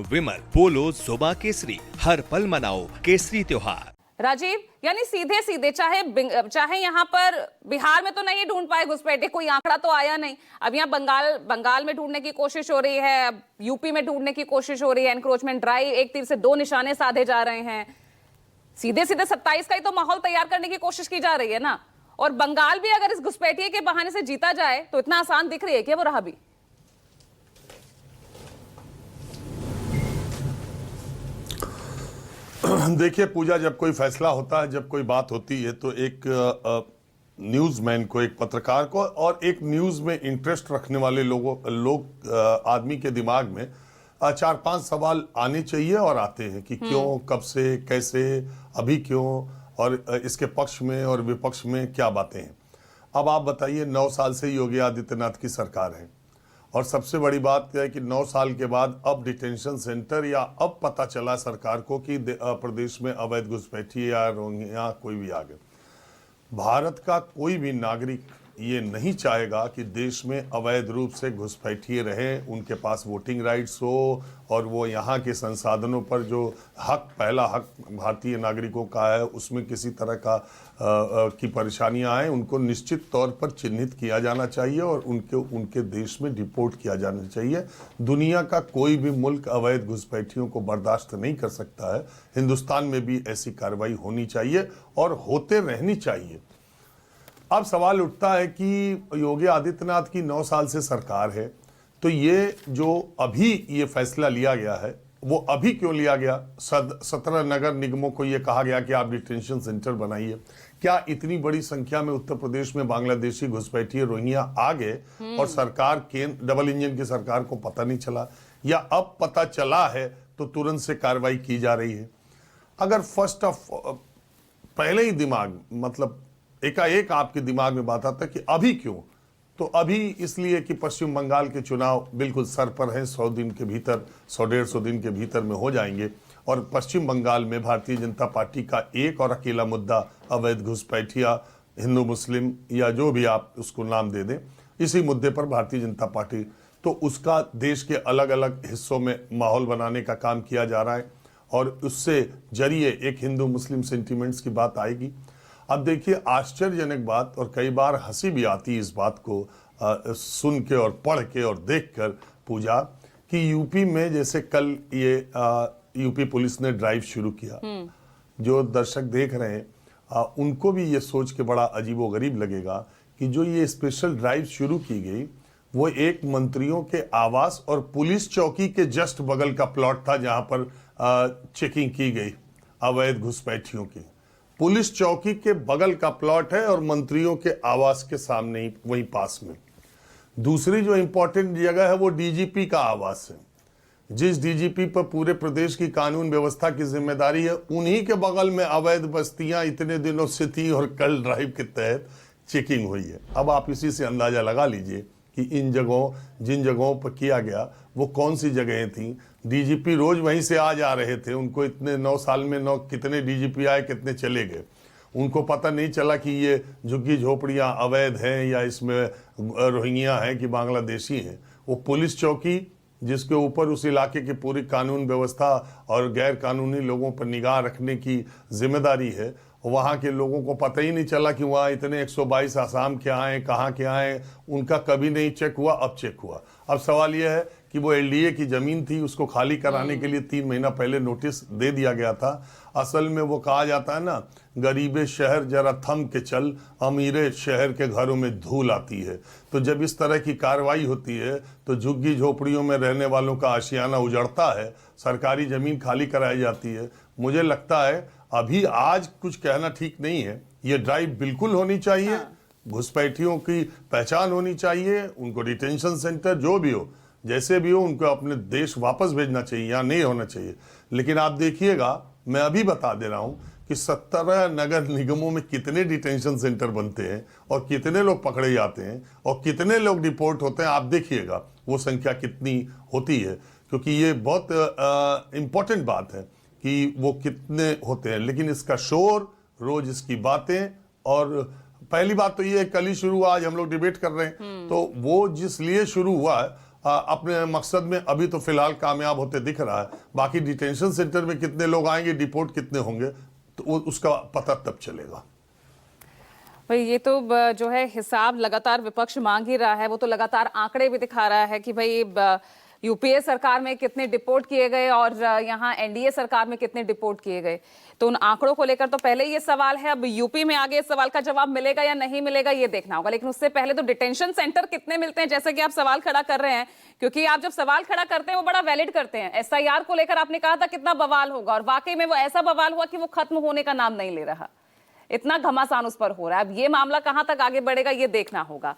विमल, पोलो, जोबा केसरी, हर पल मनाओ केसरी त्योहार। राजीव, यानी सीधे सीधे चाहे यहाँ पर बिहार में तो नहीं ढूंढ पाए घुसपैठे, कोई आंकड़ा तो आया नहीं। अब यहाँ बंगाल में ढूंढने की कोशिश हो रही है, अब यूपी में ढूंढने की कोशिश हो रही है। एनक्रोचमेंट ड्राइव, एक तीर से दो निशाने साधे जा रहे हैं। सीधे सीधे 27 का ही तो माहौल तैयार करने की कोशिश की जा रही है ना। और बंगाल भी अगर इस घुसपैठिए के बहाने से जीता जाए तो इतना आसान दिख रही है कि वो रहा भी। देखिए पूजा, जब कोई फैसला होता है, जब कोई बात होती है, तो एक न्यूज़मैन को, एक पत्रकार को और एक न्यूज़ में इंटरेस्ट रखने वाले आदमी के दिमाग में 4-5 सवाल आने चाहिए और आते हैं कि क्यों, कब से, कैसे, अभी क्यों, और इसके पक्ष में और विपक्ष में क्या बातें हैं। अब आप बताइए, 9 साल से योगी आदित्यनाथ की सरकार है और सबसे बड़ी बात क्या है कि 9 साल के बाद अब डिटेंशन सेंटर, या अब पता चला सरकार को कि प्रदेश में अवैध घुसपैठी या रोहिंग्या कोई भी आ गए। भारत का कोई भी नागरिक ये नहीं चाहेगा कि देश में अवैध रूप से घुसपैठिए रहें, उनके पास वोटिंग राइट्स हो और वो यहाँ के संसाधनों पर जो हक, पहला हक भारतीय नागरिकों का है, उसमें किसी तरह की परेशानियां आए, उनको निश्चित तौर पर चिन्हित किया जाना चाहिए और उनके देश में डिपोर्ट किया जाना चाहिए। दुनिया का कोई भी मुल्क अवैध घुसपैठियों को बर्दाश्त नहीं कर सकता है। हिंदुस्तान में भी ऐसी कार्रवाई होनी चाहिए और होते रहनी चाहिए। अब सवाल उठता है कि योगी आदित्यनाथ की 9 साल से सरकार है, तो ये जो अभी ये फैसला लिया गया है, वो अभी क्यों लिया गया? 17 नगर निगमों को ये कहा गया कि आप डिटेंशन सेंटर बनाइए। क्या इतनी बड़ी संख्या में उत्तर प्रदेश में बांग्लादेशी घुसपैठिए रोहिंग्या आ गए और सरकार डबल इंजन की सरकार को पता नहीं चला, या अब पता चला है तो तुरंत से कार्रवाई की जा रही है? अगर पहले ही दिमाग, मतलब एकाएक आपके दिमाग में बात आता है कि अभी क्यों, तो अभी इसलिए कि पश्चिम बंगाल के चुनाव बिल्कुल सर पर हैं, 100 दिन के भीतर, 100-150 दिन के भीतर में हो जाएंगे और पश्चिम बंगाल में भारतीय जनता पार्टी का एक और अकेला मुद्दा अवैध घुसपैठिया, हिंदू मुस्लिम या जो भी आप उसको नाम दे दें, इसी मुद्दे पर भारतीय जनता पार्टी, तो उसका देश के अलग अलग हिस्सों में माहौल बनाने का काम किया जा रहा है और उससे जरिए एक हिंदू मुस्लिम सेंटिमेंट्स की बात आएगी। अब देखिए आश्चर्यजनक बात, और कई बार हंसी भी आती है इस बात को सुन के और पढ़ के और देख कर पूजा, कि यूपी में जैसे कल ये यूपी पुलिस ने ड्राइव शुरू किया, जो दर्शक देख रहे हैं उनको भी ये सोच के बड़ा अजीबोगरीब लगेगा कि जो ये स्पेशल ड्राइव शुरू की गई वो एक मंत्रियों के आवास और पुलिस चौकी के जस्ट बगल का प्लॉट था, जहां पर चेकिंग की गई अवैध घुसपैठियों की। पुलिस चौकी के बगल का प्लॉट है और मंत्रियों के आवास के सामने ही, वहीं पास में। दूसरी जो इंपॉर्टेंट जगह है वो डीजीपी का आवास है। जिस डीजीपी पर पूरे प्रदेश की कानून व्यवस्था की जिम्मेदारी है, उन्हीं के बगल में अवैध बस्तियां इतने दिनों से थी और कल ड्राइव के तहत चेकिंग हुई है। अब आप इसी से अंदाजा लगा लीजिए कि जिन जगहों पर किया गया वो कौन सी जगहें थी। डीजीपी रोज वहीं से आ जा रहे थे, उनको इतने 9 साल में कितने डीजीपी आए, कितने चले गए, उनको पता नहीं चला कि ये झुग्गी झोपड़ियां अवैध हैं या इसमें रोहिंग्या हैं कि बांग्लादेशी हैं। वो पुलिस चौकी जिसके ऊपर उस इलाके की पूरी कानून व्यवस्था और गैर कानूनी लोगों पर निगाह रखने की जिम्मेदारी है, वहाँ के लोगों को पता ही नहीं चला कि वहाँ इतने 122 आसाम के आए, कहाँ के आए, उनका कभी नहीं चेक हुआ, अब चेक हुआ। अब सवाल यह है कि वो एलडीए की जमीन थी, उसको खाली कराने के लिए 3 महीना पहले नोटिस दे दिया गया था। असल में वो कहा जाता है ना, गरीबे शहर जरा थम के चल, अमीरे शहर के घरों में धूल आती है। तो जब इस तरह की कार्रवाई होती है तो झुग्गी झोपड़ियों में रहने वालों का आशियाना उजड़ता है, सरकारी जमीन खाली कराई जाती है। मुझे लगता है अभी आज कुछ कहना ठीक नहीं है। ये ड्राइव बिल्कुल होनी चाहिए, घुसपैठियों की पहचान होनी चाहिए, उनको डिटेंशन सेंटर जो भी हो, जैसे भी हो, उनको अपने देश वापस भेजना चाहिए या नहीं होना चाहिए। लेकिन आप देखिएगा, मैं अभी बता दे रहा हूं कि 17 नगर निगमों में कितने डिटेंशन सेंटर बनते हैं और कितने लोग पकड़े जाते हैं और कितने लोग डिपोर्ट होते हैं। आप देखिएगा वो संख्या कितनी होती है, क्योंकि ये बहुत इंपॉर्टेंट बात है कि वो कितने होते हैं। लेकिन इसका शोर, रोज इसकी बातें, और पहली बात तो ये कल ही शुरू हुआ, आज हम लोग डिबेट कर रहे हैं, तो वो जिस लिए शुरू हुआ है अपने मकसद में अभी तो फिलहाल कामयाब होते दिख रहा है। बाकी डिटेंशन सेंटर में कितने लोग आएंगे, डिपोर्ट कितने होंगे, तो उसका पता तब चलेगा। भाई ये तो जो है हिसाब लगातार विपक्ष मांग ही रहा है, वो तो लगातार आंकड़े भी दिखा रहा है कि भाई यूपीए सरकार में कितने डिपोर्ट किए गए और यहाँ एनडीए सरकार में कितने डिपोर्ट किए गए। तो उन आंकड़ों को लेकर तो पहले ये सवाल है, अब यूपी में आगे इस सवाल का जवाब मिलेगा या नहीं मिलेगा ये देखना होगा। लेकिन उससे पहले तो डिटेंशन सेंटर कितने मिलते हैं, जैसे कि आप सवाल खड़ा कर रहे हैं, क्योंकि आप जब सवाल खड़ा करते हैं वो बड़ा वैलिड करते हैं। एसआईआर को लेकर आपने कहा था कितना बवाल होगा, और वाकई में वो ऐसा बवाल हुआ कि वो खत्म होने का नाम नहीं ले रहा, इतना घमासान उस पर हो रहा है। अब ये मामला कहां तक आगे बढ़ेगा ये देखना होगा।